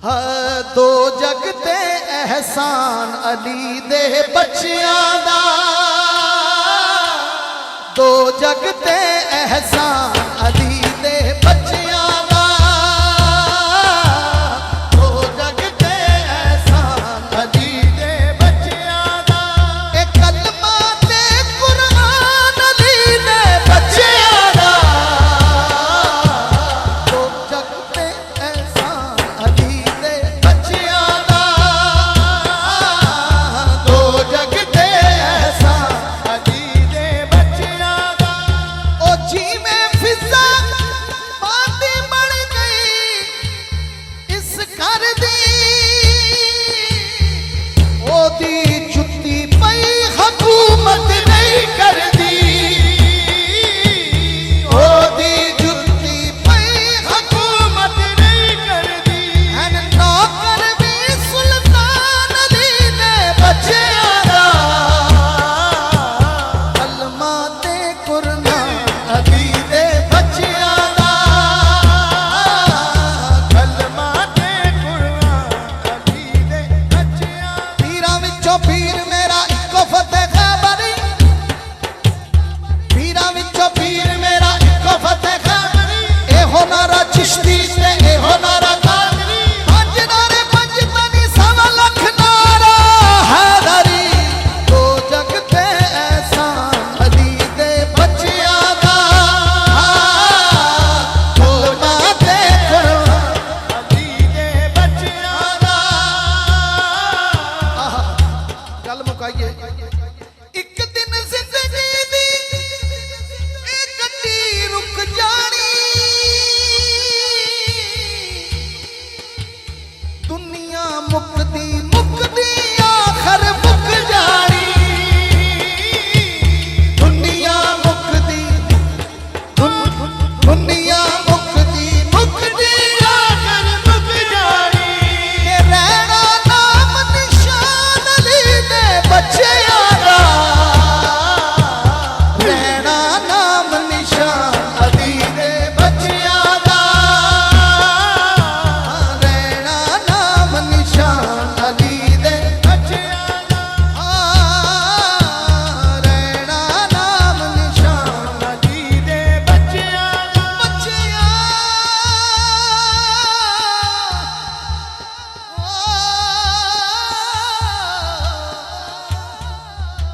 हाँ दो जगते एहसान अली दे बच्चियां दा, दो जगते एहसान अली दे बच्चियां दा, दो जगते एहसान अली दे बच्चियां दा। ए कलमा ते कुरान अली दे बच्चियां दा, दो जगते एहसान अली दे बच्चियां दा, दो जगते एहसान अली दे बच्चियां दा। ओ जी में फिजा बाती बन गई इस घर दी, ओदी जुत्ती पई हुकूमत नहीं करदी, ओदी जुत्ती पई हुकूमत नहीं करदी। हन नौकर भी सुल्तान अली दे बच्चियां दा, कलमा ते कुरान अली दे बच्चियां दा, कलमा ते कुरान अली दे बच्चियां। पीरां विचों पीर मेरा इक्को फतेह खैबरी, पीरां विचों पीर मेरा इक्को फतेह खैबरी। एहो नारा चिश्ती ते एहो नारा कादरी, पंज नारे पंज तनी सवा लख नारा हैदरी। दो जगते एहसान अली दे बच्चियां दा, कलमा ते कुरान अली दे बच्चियां दा। गल मुकाइए। एक दिन जिंदगी दी ए गड्डी रुक जानी, दुनिया मुकदी